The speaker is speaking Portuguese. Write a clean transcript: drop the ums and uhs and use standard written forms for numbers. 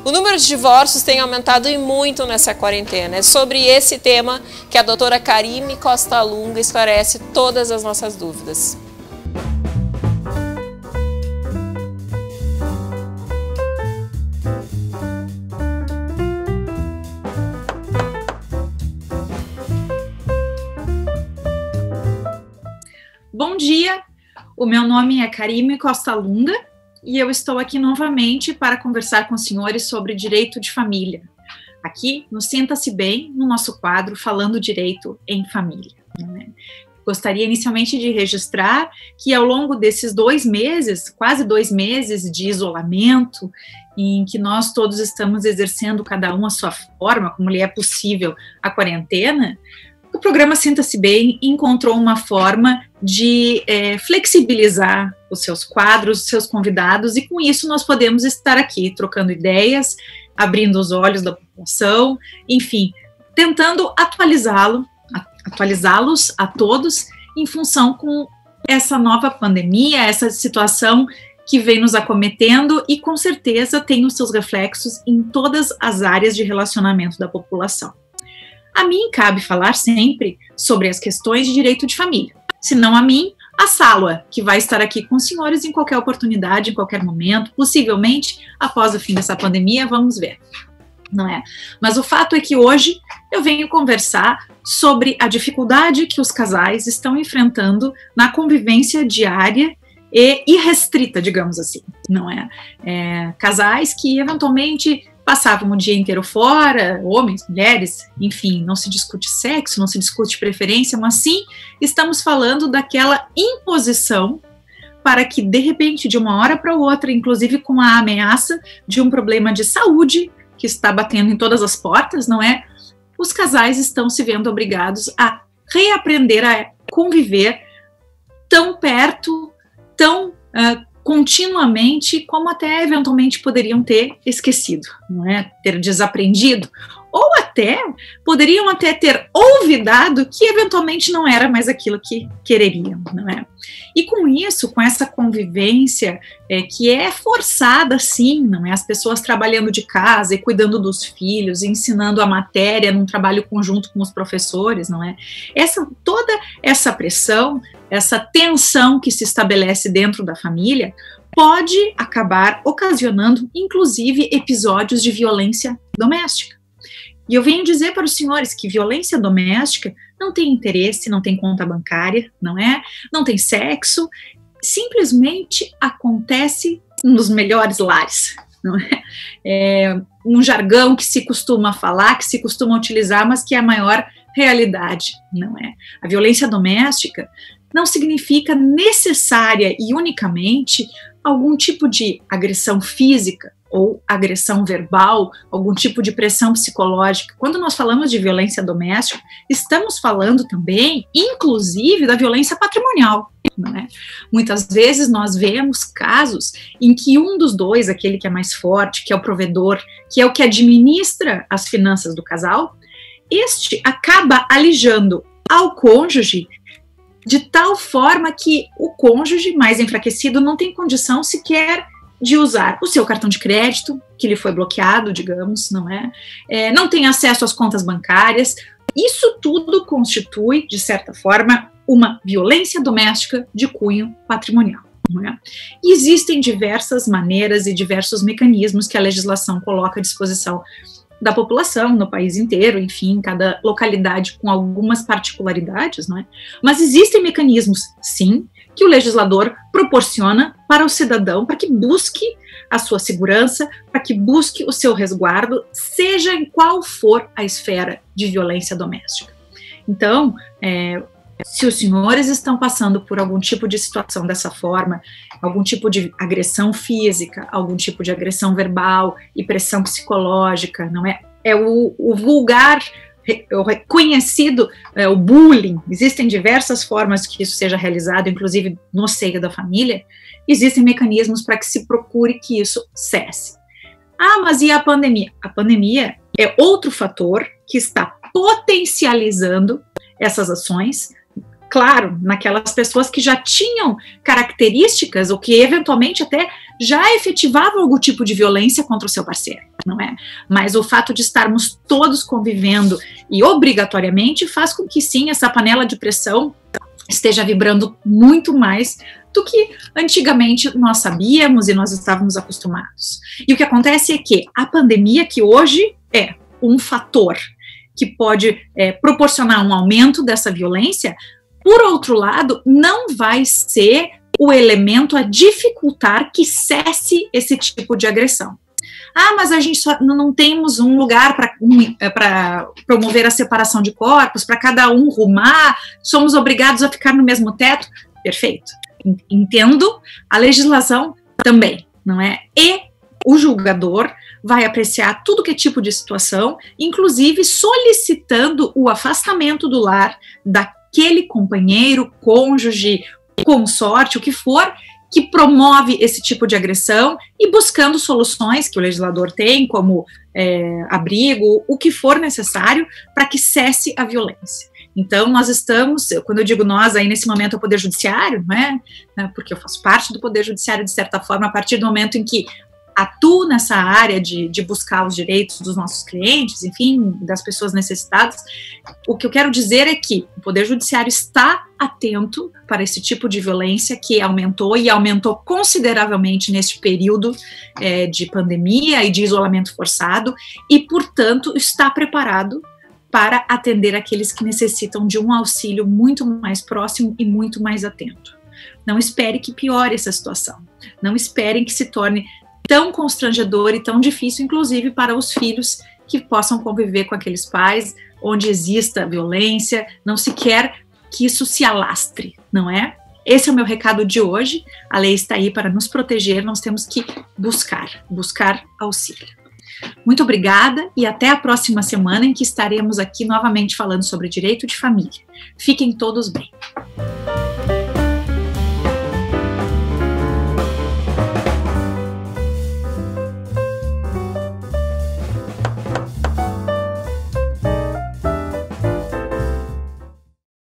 O número de divórcios tem aumentado e muito nessa quarentena. É sobre esse tema que a doutora Karime Costa Lunga esclarece todas as nossas dúvidas. Bom dia, o meu nome é Karime Costa Lunga e eu estou aqui novamente para conversar com os senhores sobre direito de família. Aqui no Sinta-se Bem, no nosso quadro Falando Direito em Família. Gostaria inicialmente de registrar que ao longo desses 2 meses, quase 2 meses de isolamento, em que nós todos estamos exercendo cada um a sua forma, como lhe é possível a quarentena, o programa Sinta-se Bem encontrou uma forma de flexibilizar os seus quadros, os seus convidados, e com isso nós podemos estar aqui trocando ideias, abrindo os olhos da população, enfim, tentando atualizá-los a todos em função com essa nova pandemia, essa situação que vem nos acometendo e com certeza tem os seus reflexos em todas as áreas de relacionamento da população. A mim cabe falar sempre sobre as questões de direito de família. Se não a mim, a Sálua, que vai estar aqui com os senhores em qualquer oportunidade, em qualquer momento, possivelmente após o fim dessa pandemia, vamos ver, não é? Mas o fato é que hoje eu venho conversar sobre a dificuldade que os casais estão enfrentando na convivência diária e irrestrita, digamos assim, não é? Casais que eventualmente passavam o dia inteiro fora, homens, mulheres, enfim, não se discute sexo, não se discute preferência, mas sim estamos falando daquela imposição para que, de repente, de uma hora para outra, inclusive com a ameaça de um problema de saúde que está batendo em todas as portas, não é? Os casais estão se vendo obrigados a reaprender a conviver tão perto, tão continuamente, como até eventualmente poderiam ter esquecido, não é? Ter desaprendido, ou até poderiam até ter olvidado que eventualmente não era mais aquilo que quereriam, não é? E com isso, com essa convivência que é forçada, sim, não é? As pessoas trabalhando de casa e cuidando dos filhos, ensinando a matéria num trabalho conjunto com os professores, não é? Toda essa pressão, essa tensão que se estabelece dentro da família pode acabar ocasionando, inclusive, episódios de violência doméstica. E eu venho dizer para os senhores que violência doméstica não tem interesse, não tem conta bancária, não é? Não tem sexo, simplesmente acontece nos melhores lares, não é? É um jargão que se costuma falar, que se costuma utilizar, mas que é a maior realidade, não é? A violência doméstica não significa necessária e unicamente algum tipo de agressão física ou agressão verbal, algum tipo de pressão psicológica. Quando nós falamos de violência doméstica, estamos falando também, inclusive, da violência patrimonial, não é? Muitas vezes nós vemos casos em que um dos dois, aquele que é mais forte, que é o provedor, que é o que administra as finanças do casal, este acaba alijando ao cônjuge de tal forma que o cônjuge mais enfraquecido não tem condição sequer de usar o seu cartão de crédito, que lhe foi bloqueado, digamos, não é? Não tem acesso às contas bancárias. Isso tudo constitui, de certa forma, uma violência doméstica de cunho patrimonial, não é? E existem diversas maneiras e diversos mecanismos que a legislação coloca à disposição da população no país inteiro, enfim, cada localidade com algumas particularidades, não é? Mas existem mecanismos, sim, que o legislador proporciona para o cidadão, para que busque a sua segurança, para que busque o seu resguardo, seja em qual for a esfera de violência doméstica. Então, se os senhores estão passando por algum tipo de situação dessa forma, algum tipo de agressão física, algum tipo de agressão verbal e pressão psicológica, não é? É o vulgar, o reconhecido, o bullying. Existem diversas formas que isso seja realizado, inclusive no seio da família. Existem mecanismos para que se procure que isso cesse. Ah, mas e a pandemia? A pandemia é outro fator que está potencializando essas ações, claro, naquelas pessoas que já tinham características ou que eventualmente até já efetivavam algum tipo de violência contra o seu parceiro, não é? Mas o fato de estarmos todos convivendo e obrigatoriamente faz com que sim, essa panela de pressão esteja vibrando muito mais do que antigamente nós sabíamos e nós estávamos acostumados. E o que acontece é que a pandemia, que hoje é um fator que pode proporcionar um aumento dessa violência, por outro lado, não vai ser o elemento a dificultar que cesse esse tipo de agressão. Ah, mas a gente só não temos um lugar para promover a separação de corpos, para cada um rumar, somos obrigados a ficar no mesmo teto. Perfeito. Entendo, a legislação também, não é? E o julgador vai apreciar tudo que é tipo de situação, inclusive solicitando o afastamento do lar daquele companheiro, cônjuge, consorte, o que for, que promove esse tipo de agressão e buscando soluções que o legislador tem, como abrigo, o que for necessário para que cesse a violência. Então, nós estamos, quando eu digo nós, aí nesse momento é o Poder Judiciário, né, porque eu faço parte do Poder Judiciário, de certa forma, a partir do momento em que atuo nessa área de buscar os direitos dos nossos clientes, enfim, das pessoas necessitadas, o que eu quero dizer é que o Poder Judiciário está atento para esse tipo de violência que aumentou e aumentou consideravelmente neste período de pandemia e de isolamento forçado e, portanto, está preparado para atender aqueles que necessitam de um auxílio muito mais próximo e muito mais atento. Não espere que piore essa situação. Não esperem que se torne tão constrangedor e tão difícil, inclusive para os filhos que possam conviver com aqueles pais, onde exista violência, não se quer que isso se alastre, não é? Esse é o meu recado de hoje, a lei está aí para nos proteger, nós temos que buscar auxílio. Muito obrigada e até a próxima semana em que estaremos aqui novamente falando sobre direito de família. Fiquem todos bem.